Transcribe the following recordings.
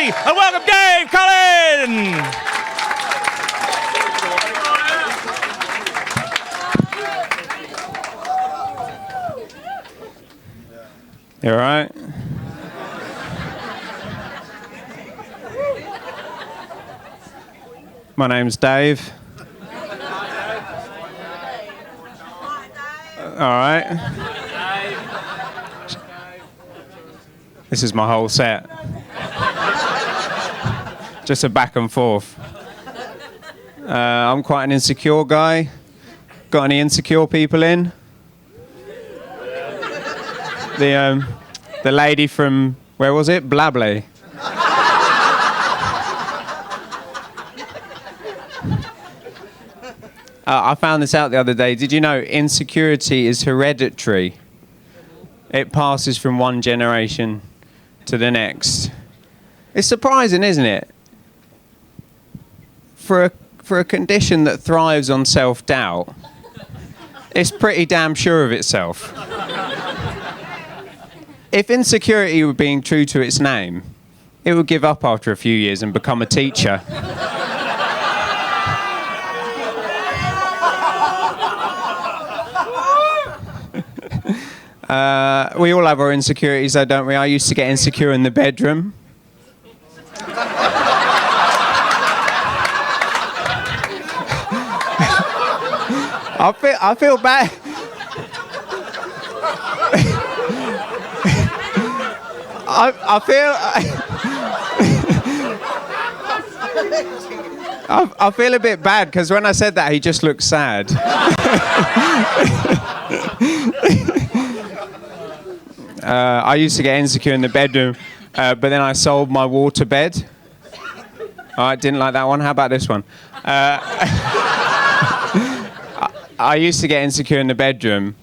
and welcome Dave Cullen. You all right? My name's Dave. All right. This is my whole set. Just a back and forth. I'm quite an insecure guy. Got any insecure people in? The lady from, where was it? Blabley. I found this out the other day. Did you know insecurity is hereditary? It passes from one generation to the next. It's surprising, isn't it? For a condition that thrives on self-doubt, it's pretty damn sure of itself. If insecurity were being true to its name, it would give up after a few years and become a teacher. We all have our insecurities though, don't we? I used to get insecure in the bedroom. I feel bad. I feel a bit bad because when I said that, he just looked sad. I used to get insecure in the bedroom, but then I sold my waterbed. I didn't like that one. How about this one? I used to get insecure in the bedroom,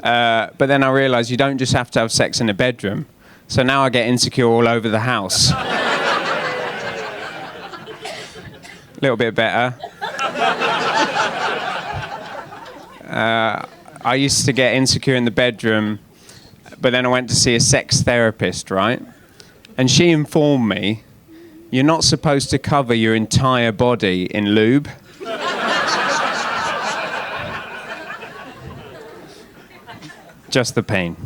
but then I realised you don't just have to have sex in the bedroom. So now I get insecure all over the house. A little bit better. I used to get insecure in the bedroom, but then I went to see a sex therapist, right? And she informed me, you're not supposed to cover your entire body in lube. Just the pain.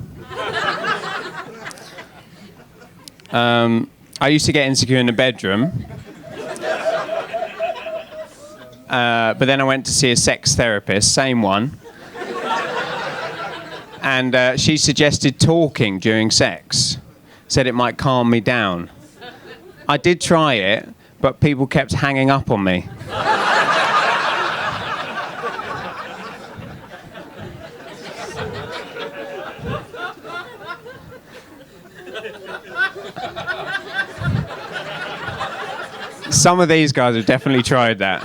I used to get insecure in the bedroom, but then I went to see a sex therapist, same one, and she suggested talking during sex, said it might calm me down. I did try it, but people kept hanging up on me. Some of these guys have definitely tried that.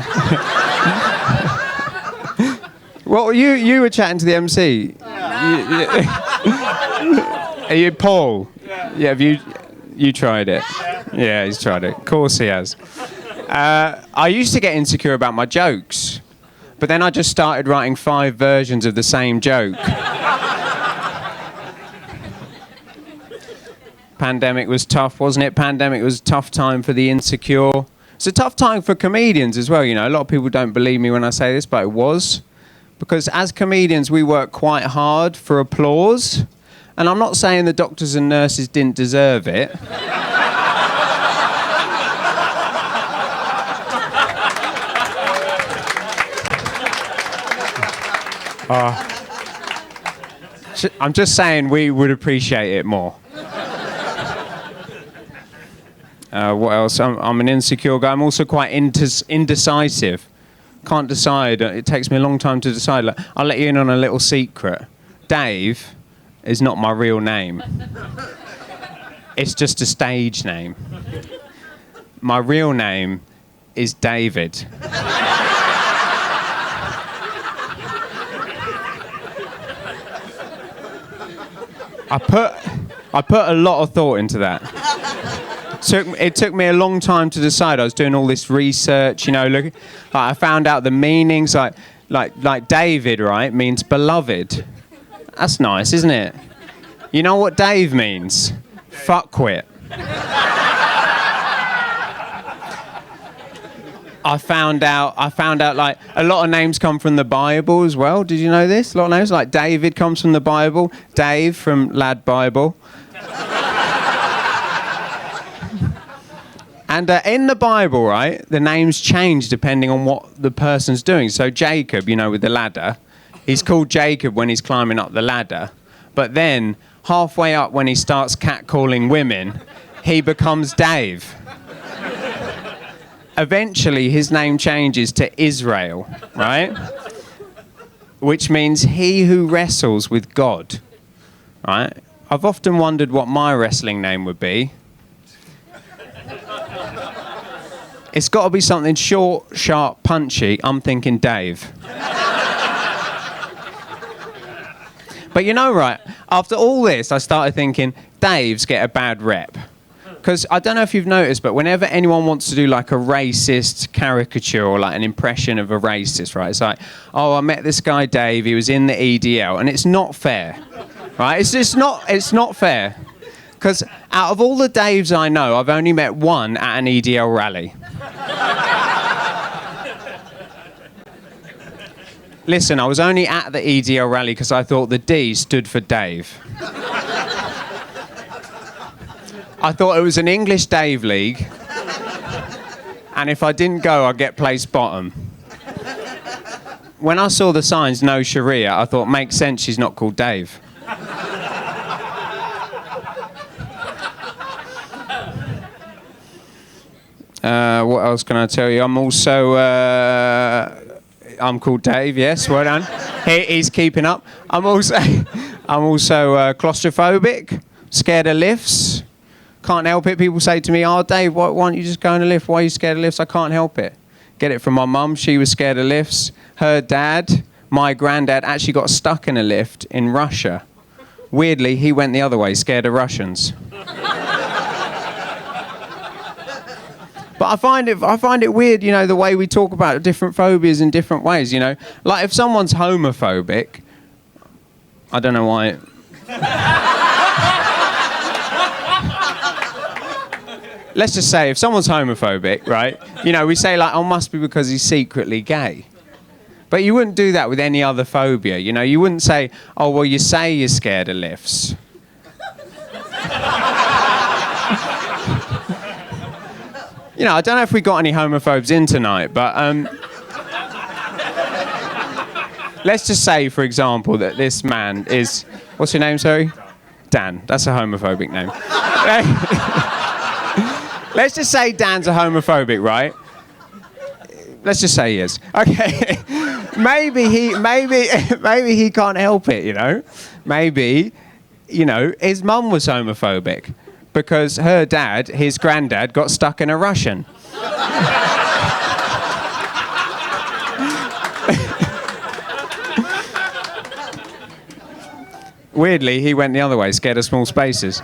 Well, you were chatting to the MC. Are you Paul? Yeah. Have you tried it? Yeah, he's tried it. Of course he has. I used to get insecure about my jokes, but then I just started writing 5 versions of the same joke. Pandemic was tough, wasn't it? Pandemic was a tough time for the insecure. It's a tough time for comedians as well, you know. A lot of people don't believe me when I say this, but it was. Because as comedians, we work quite hard for applause. And I'm not saying the doctors and nurses didn't deserve it. I'm just saying we would appreciate it more. What else? I'm an insecure guy. I'm also quite indecisive. Can't decide. It takes me a long time to decide. Like, I'll let you in on a little secret. Dave is not my real name. It's just a stage name. My real name is David. I put a lot of thought into that. It took me a long time to decide. I was doing all this research, you know. Look, I found out the meanings. Like David, right, means beloved. That's nice, isn't it? You know what Dave means? Fuckwit. I found out like a lot of names come from the Bible as well. Did you know this? A lot of names like David comes from the Bible. Dave from Lad Bible. And in the Bible, right, the names change depending on what the person's doing. So Jacob, you know, with the ladder, he's called Jacob when he's climbing up the ladder. But then halfway up when he starts catcalling women, he becomes Dave. Eventually, his name changes to Israel, right? Which means he who wrestles with God, right? I've often wondered what my wrestling name would be. It's got to be something short, sharp, punchy. I'm thinking Dave. But you know, right, after all this, I started thinking, Daves get a bad rep. Because I don't know if you've noticed, but whenever anyone wants to do like a racist caricature or like an impression of a racist, right, it's like, oh, I met this guy Dave, he was in the EDL, and it's not fair, right? It's not fair. Because out of all the Daves I know, I've only met one at an EDL rally. Listen, I was only at the EDL rally because I thought the D stood for Dave. I thought it was an English Dave League, and if I didn't go, I'd get placed bottom. When I saw the signs, no Sharia, I thought, makes sense she's not called Dave. What else can I tell you? I'm also, I'm called Dave, yes, well done. He's keeping up. I'm also claustrophobic, scared of lifts. Can't help it. People say to me, oh, Dave, why don't you just go in a lift? Why are you scared of lifts? I can't help it. Get it from my mum. She was scared of lifts. Her dad, my granddad, actually got stuck in a lift in Russia. Weirdly, he went the other way, scared of Russians. But I find it weird, you know, the way we talk about different phobias in different ways, you know. Like if someone's homophobic, I don't know why. Let's just say if someone's homophobic, right, you know, we say like, oh, must be because he's secretly gay. But you wouldn't do that with any other phobia, you know. You wouldn't say, oh, well, you say you're scared of lifts. You know, I don't know if we got any homophobes in tonight, but let's just say, for example, that this man is... What's your name, sorry? Dan. That's a homophobic name. Let's just say Dan's a homophobic, right? Let's just say he is. Okay. maybe he can't help it, you know? Maybe, you know, his mum was homophobic because her dad, his granddad, got stuck in a Russian. Weirdly, he went the other way, scared of small spaces.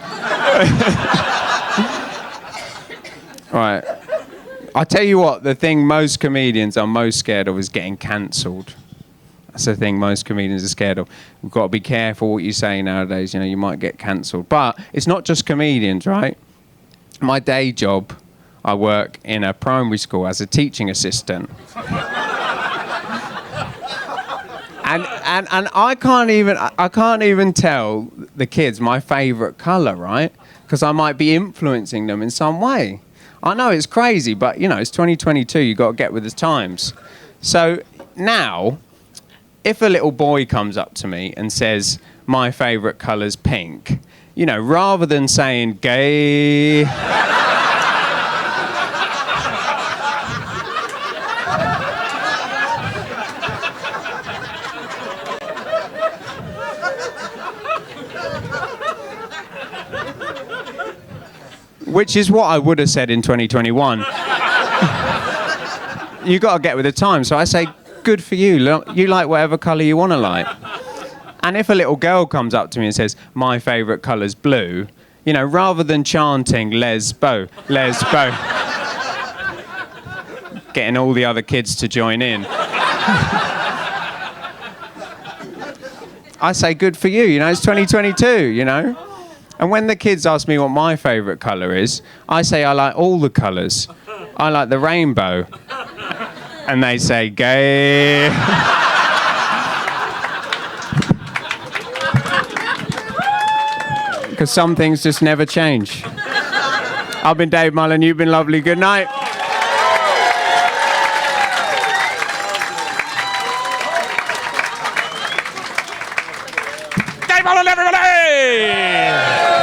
Right. I'll tell you what, the thing most comedians are most scared of is getting cancelled. That's the thing most comedians are scared of. We've got to be careful what you say nowadays, you know, you might get cancelled. But it's not just comedians, right? My day job, I work in a primary school as a teaching assistant. And I can't even tell the kids my favourite colour, right? Because I might be influencing them in some way. I know it's crazy, but you know, it's 2022, you've got to get with the times. So now, if a little boy comes up to me and says, my favourite colour's pink, you know, rather than saying gay... Which is what I would have said in 2021. You got to get with the time. So I say, good for you. You like whatever colour you want to like. And if a little girl comes up to me and says, my favourite colour's blue, you know, rather than chanting lesbo, lesbo, getting all the other kids to join in, I say, good for you. You know, it's 2022, you know. And when the kids ask me what my favourite colour is, I say I like all the colours. I like the rainbow. And they say, gay. Because some things just never change. I've been Dave Mullen, you've been lovely. Good night. Dave Mullen, everybody!